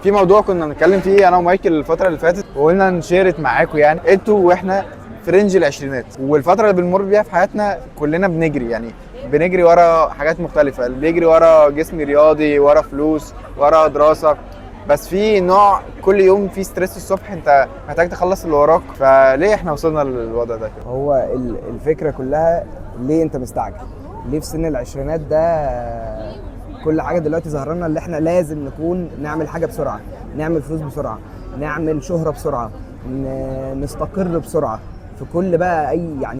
في موضوع كنا بنتكلم فيه انا ومايكل الفتره اللي فاتت، وقلنا نشارك معاكم يعني انتوا واحنا في رينج العشرينات، والفتره اللي بنمر بيها في حياتنا كلنا بنجري، يعني بنجري ورا حاجات مختلفه، اللي بيجري ورا جسم رياضي، ورا فلوس، ورا دراسه، بس في نوع كل يوم في ستريس الصبح انت محتاج تخلص اللي وراك. فليه احنا وصلنا للوضع ده كده؟ هو الفكره كلها ليه انت مستعجل؟ ليه في سن العشرينات ده كل حاجه دلوقتي ظهر لنا اللي احنا لازم نكون نعمل حاجه بسرعه، نعمل فلوس بسرعه، نعمل شهره بسرعه، نستقر بسرعه في كل بقى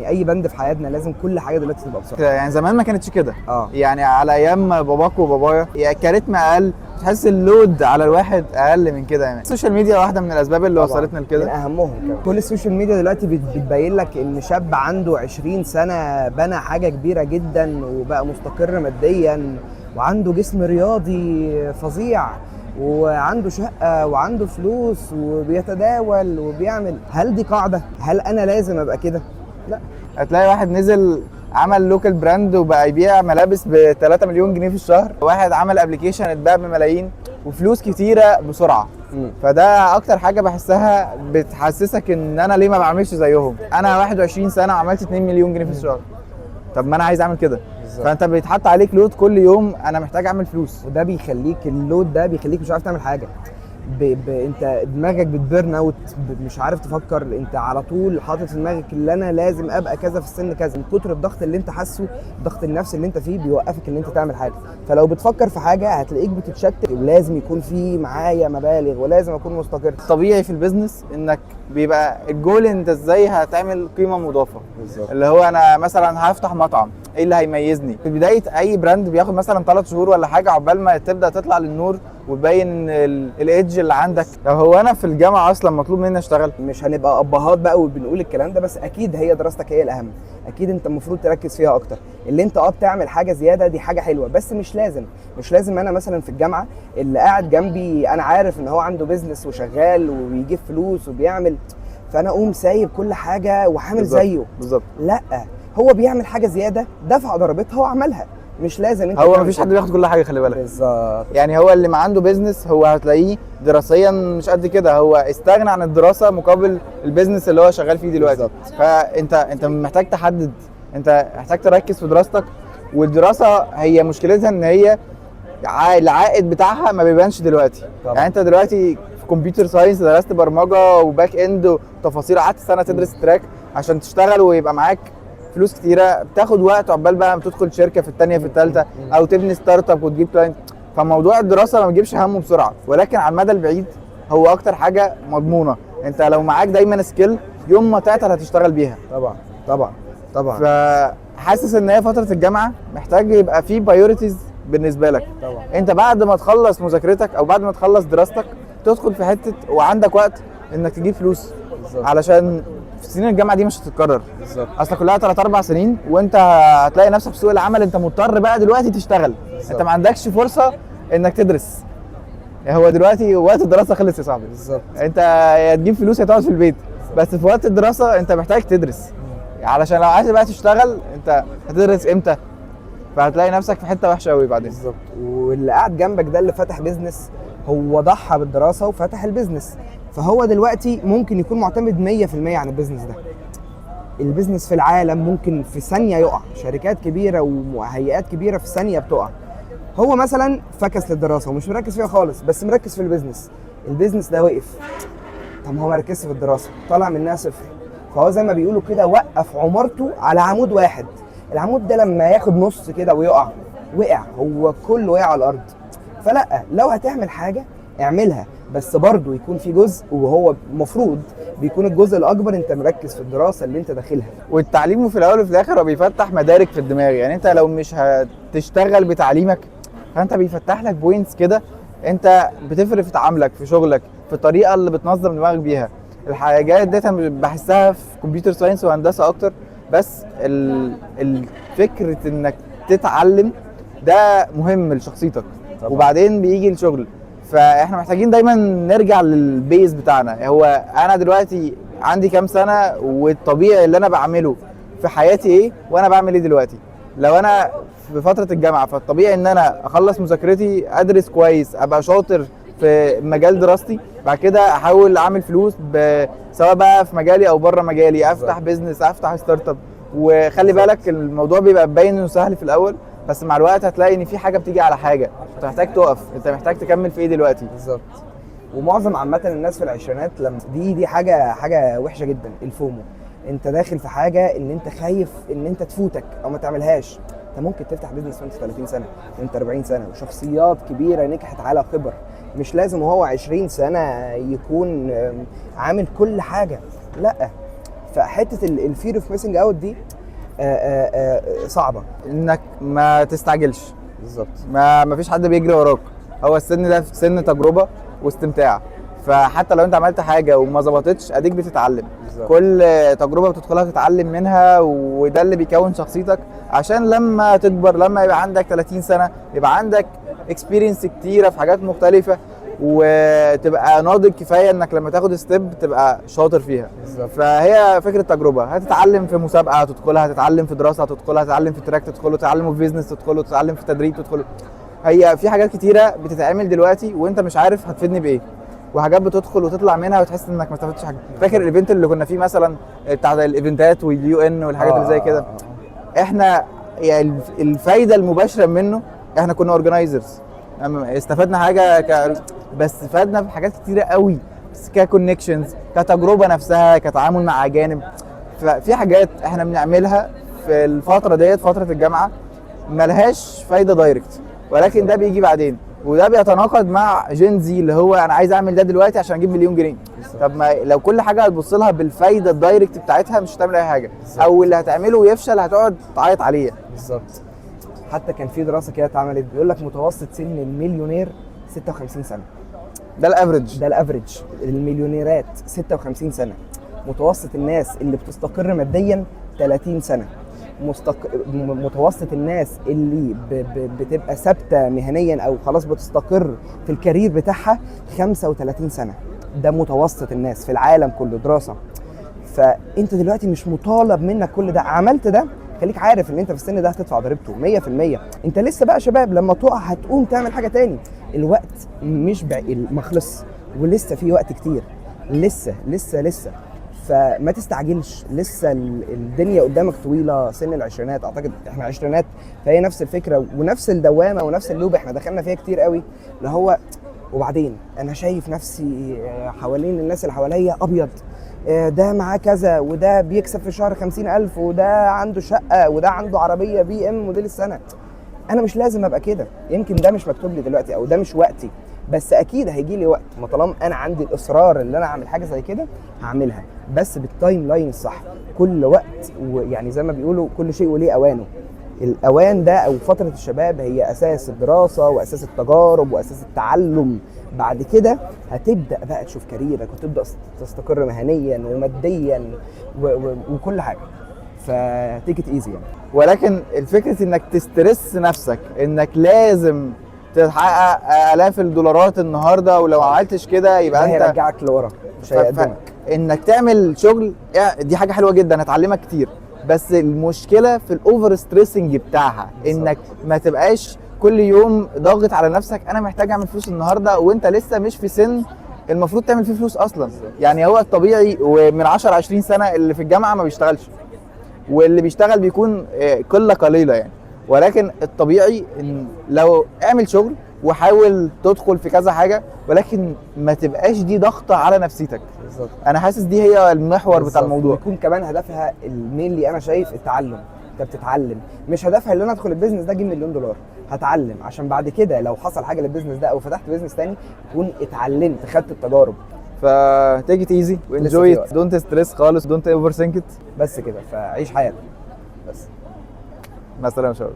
اي بند في حياتنا، لازم كل حاجه دلوقتي تبقى بسرعه. يعني زمان ما كانتش كده. اه يعني على ايام باباك وبابايا يعني كاريزم اقل، تحس اللود على الواحد اقل من كده. يعني السوشيال ميديا واحده من الاسباب اللي طبعاً. وصلتنا من لكده. اهمهم كمان كل السوشيال ميديا دلوقتي بتبين لك ان شاب عنده 20 سنه بنى حاجه كبيره جدا وبقى مستقر ماديا وعنده جسم رياضي فظيع وعنده شقه وعنده فلوس وبيتداول وبيعمل. هل دي قاعده؟ هل انا لازم ابقى كده؟ لا. هتلاقي واحد نزل عمل لوكال براند وبقى يبيع ملابس ب 3 مليون جنيه في الشهر، واحد عمل ابلكيشن اتباع بملايين وفلوس كتيره بسرعه. فده اكتر حاجه بحسها بتحسسك ان انا ليه ما بعملش زيهم. انا 21 سنه وعملت 2 مليون جنيه في الشهر، طب ما انا عايز اعمل كده. فانت بيتحط عليك لود كل يوم، انا محتاج اعمل فلوس، وده بيخليك اللود ده بيخليك مش عارف تعمل حاجه. انت دماغك بتبرن اوت، مش عارف تفكر، انت على طول حاطط في دماغك اللي انا لازم ابقى كذا في السن كذا. من كتر الضغط اللي انت حاسه، الضغط النفسي اللي انت فيه بيوقفك ان انت تعمل حاجه. فلو بتفكر في حاجه هتلاقيك بتتشتت، ولازم يكون في معايا مبالغ ولازم اكون مستقر. طبيعي في البيزنس انك بيبقى الجول انت ازاي هتعمل قيمه مضافه. بالظبط. اللي هو انا مثلا هفتح مطعم، ايه اللي هيميزني؟ في بدايه اي براند بياخد مثلا 3 شهور ولا حاجه عقبال ما تبدا تطلع للنور وتبين الايدج اللي عندك. طب هو انا في الجامعه اصلا مطلوب مني اشتغل؟ مش هنبقى ابهات بقى وبنقول الكلام ده، بس اكيد هي دراستك هي الاهم، اكيد انت المفروض تركز فيها اكتر. اللي انت بتعمل حاجه زياده دي حاجه حلوه، بس مش لازم انا مثلا في الجامعه اللي قاعد جنبي انا عارف ان هو عنده بيزنس وشغال وبيجيب فلوس وبيعمل، فانا اقوم سايب كل حاجه وعامل زيه. بالظبط. لا، هو بيعمل حاجه زياده دفع ضريبتها وعملها، مش لازم انت هو مفيش حد بياخد كل حاجه، خلي بالك. بالظبط. يعني هو اللي ما عنده بيزنس هو هتلاقيه دراسيا مش قد كده، هو استغنى عن الدراسه مقابل البيزنس اللي هو شغال فيه دلوقتي. بالظبط. فانت محتاج تحدد، انت محتاج تركز في دراستك. والدراسه هي مشكلتها ان هي العائد بتاعها ما بيبانش دلوقتي. طبعا. يعني انت دلوقتي في كمبيوتر ساينس درست برمجه وباك اند وتفاصيل، قعدت سنه تدرس تراك عشان تشتغل ويبقى معاك فلوس كتيره، بتاخد وقت عقبال بقى ما تدخل شركه في الثانيه في الثالثه او تبني ستارت اب وتجيب كلاينت. فموضوع الدراسه ما بيجيبش همه بسرعه، ولكن على المدى البعيد هو اكتر حاجه مضمونه. انت لو معاك دايما سكيل، يوم ما تعطل هتشتغل بيها. طبعا. فحاسس ان هي فتره الجامعه محتاج يبقى في بايوريتيز بالنسبه لك. طبعا. انت بعد ما تخلص مذاكرتك او بعد ما تخلص دراستك تدخل في حته وعندك وقت انك تجيب فلوس. بالظبط. علشان في سنين الجامعه دي مش هتتكرر. بالظبط. اصل كلها 3-4 سنين وانت هتلاقي نفسك في سوق العمل، انت مضطر بقى دلوقتي تشتغل. بالظبط. انت ما عندكش فرصه انك تدرس. هو دلوقتي وقت الدراسه خلص يا صاحبي. بالظبط. انت يا تجيب فلوس يا تقعد في البيت. بس في وقت الدراسه انت محتاج تدرس، علشان لو عايز بقى تشتغل انت هتدرس امتى؟ فهتلاقي نفسك في حته وحشه قوي بعدين. بالظبط. واللي قاعد جنبك ده اللي فتح بيزنس، هو ضحى بالدراسه وفتح البيزنس، فهو دلوقتي ممكن يكون معتمد 100% عن البيزنس ده. البيزنس في العالم ممكن في ثانيه يقع، شركات كبيره وهيئات كبيره في ثانيه بتقع. هو مثلا فكس للدراسه ومش مركز فيها خالص، بس مركز في البيزنس ده وقف. طب ما هو مركزش في الدراسه، طلع منها صفر. فهو زي ما بيقولوا كده وقف عمارته على عمود واحد. العمود ده لما ياخد نص كده ويقع، وقع، هو كله وقع على الارض. فلا، لو هتعمل حاجه اعملها، بس برضه يكون في جزء، وهو المفروض بيكون الجزء الاكبر انت مركز في الدراسه اللي انت داخلها. والتعليم في الاول وفي الاخر هو بيفتح مدارك في الدماغ. يعني انت لو مش هتشتغل بتعليمك فانت بيفتح لك بوينتس كده، انت بتفرق في تعاملك في شغلك، في الطريقه اللي بتنظم دماغك بيها. الحاجات دي انا بحسها في كمبيوتر ساينس وهندسه اكتر، بس الفكره انك تتعلم ده مهم لشخصيتك. طبعا. وبعدين بيجي الشغل. فاحنا محتاجين دايما نرجع للبيز بتاعنا. هو انا دلوقتي عندي كام سنه، والطبيعي اللي انا بعمله في حياتي ايه، وانا بعمل ايه دلوقتي. لو انا في فتره الجامعه فالطبيعي ان انا اخلص مذاكرتي، ادرس كويس، ابقى شاطر في مجال دراستي، بعد كده احاول اعمل فلوس سواء بقى في مجالي او بره مجالي، افتح بيزنس، افتح ستارت اب. وخلي بالك الموضوع بيبقى باين انه سهل في الاول، بس مع الوقت هتلاقي ان في حاجه بتيجي على حاجه، انت محتاج تقف، انت محتاج تكمل في ايه دلوقتي. بالظبط. ومعظم عامه الناس في العشرينات لما دي حاجه وحشه جدا، الفومو. انت داخل في حاجه ان انت خايف ان انت تفوتك او ما تعملهاش. انت ممكن تفتح بيزنس وانت 30 سنه وانت 40 سنه، وشخصيات كبيره نجحت على خبر. مش لازم وهو 20 سنه يكون عامل كل حاجه، لا. فحته الفير اوف ميسنج اوت دي صعبه. انك ما تستعجلش. بالظبط. ما فيش حد بيجري وراك، هو السن ده سن تجربه واستمتاع. فحتى لو انت عملت حاجه وما ظبطتش اديك بتتعلم. بالزبط. كل تجربه بتدخلها تتعلم منها، وده اللي بيكون شخصيتك عشان لما تكبر، لما يبقى عندك 30 سنه يبقى عندك اكسبيرينس كتيره في حاجات مختلفه، وتبقى ناضج كفايه انك لما تاخد ستيب تبقى شاطر فيها. بالزبط. فهي فكره تجربه، هتتعلم في مسابقه هتدخلها، هتتعلم في دراسه هتدخلها، هتتعلم في تراك تدخله، تتعلم في بيزنس تدخله، تتعلم في تدريب تدخله. هي في حاجات كتيره بتتعمل دلوقتي وانت مش عارف هتفيدني بايه، وحاجات بتدخل وتطلع منها وتحس انك ما استفدتش حاجه. فاكر الايفنت اللي كنا فيه مثلا بتاع الايفنتات واليو ان والحاجات اللي زي كده؟ احنا يعني الفايده المباشره منه احنا كنا اورجنايزرز، استفدنا حاجه بس استفدنا في حاجات كتيره قوي، ككونكشنز، كتجربه نفسها، كتعامل مع اجانب. ففي حاجات احنا بنعملها في الفتره ديت، فتره الجامعه، ملهاش فايده دايركت، ولكن ده بيجي بعدين، وده بيتناقض مع جين زي اللي هو انا عايز اعمل ده دلوقتي عشان اجيب مليون جنيه. طب ما لو كل حاجه هتبص لها بالفايده الدايركت بتاعتها مش هتعمل اي حاجه، او اللي هتعمله ويفشل هتقعد تعيط عليه. بالظبط. حتى كان في دراسه كده اتعملت بيقول لك متوسط سن المليونير 56 سنه. ده الافريج. ده الافريج. المليونيرات 56 سنه. متوسط الناس اللي بتستقر ماديا 30 سنه. متوسط الناس اللي بتبقى ثابته مهنيا او خلاص بتستقر في الكارير بتاعها 35 سنه. ده متوسط الناس في العالم كله، دراسه. فانت دلوقتي مش مطالب منك كل ده، عملت ده خليك عارف ان انت في السن ده هتدفع ضريبته 100%. انت لسه بقى شباب، لما تقع هتقوم تعمل حاجه تاني. الوقت مش ما خلص، ولسه في وقت كتير، لسه فما تستعجلش، لسه الدنيا قدامك طويله. سن العشرينات، اعتقد احنا عشرينات، فهي نفس الفكره ونفس الدوامه ونفس اللوب احنا دخلنا فيها كتير قوي، اللي هو وبعدين انا شايف نفسي حوالين الناس اللي حواليا ابيض، ده معاه كذا، وده بيكسب في الشهر 50,000، وده عنده شقه، وده عنده عربيه بي ام موديل السنه. انا مش لازم ابقى كده، يمكن ده مش مكتوب لي دلوقتي او ده مش وقتي، بس اكيد هيجي لي وقت. ما طالما انا عندي الاصرار ان انا اعمل حاجه زي كده هعملها، بس بالتايم لاين الصح. كل وقت، ويعني زي ما بيقولوا كل شيء وليه اوانه. الاوان ده او فتره الشباب هي اساس الدراسه واساس التجارب واساس التعلم. بعد كده هتبدا بقى تشوف كاريرك وتبدا تستقر مهنيا وماديا وكل حاجه. فتيك ات ايزي يعني. ولكن الفكره انك تسترس نفسك انك لازم تحقق الاف الدولارات النهارده، ولو ما عملتش كده يبقى انت هيرجعك لورا، مش هيقدمك. انك تعمل شغل دي حاجه حلوه جدا، هتعلمك كتير، بس المشكله في الاوفر ستريسنج بتاعها. انك ما تبقاش كل يوم ضاغط على نفسك انا محتاج اعمل فلوس النهارده، وانت لسه مش في سن المفروض تعمل فيه فلوس اصلا. يعني هو الطبيعي ومن 10 20 سنه اللي في الجامعه ما بيشتغلش، واللي بيشتغل بيكون قله قليله يعني. ولكن الطبيعي ان لو اعمل شغل وحاول تدخل في كذا حاجه، ولكن ما تبقاش دي ضغطه على نفسيتك. بالظبط. انا حاسس دي هي المحور بتاع الموضوع. يكون كمان هدفها المينلي انا شايف التعلم. انت بتتعلم، مش هدفها ان انا ادخل البيزنس ده اجيب مليون دولار. هتعلم عشان بعد كده لو حصل حاجه للبيزنس ده او فتحت بيزنس تاني تكون اتعلمت، خدت التجارب. فتيك ات ايزي وانجوي ات، دونت ستريس خالص، دونت اوفر ثينك ات، بس كده. فعيش حياتك بس. مع السلامه يا شباب.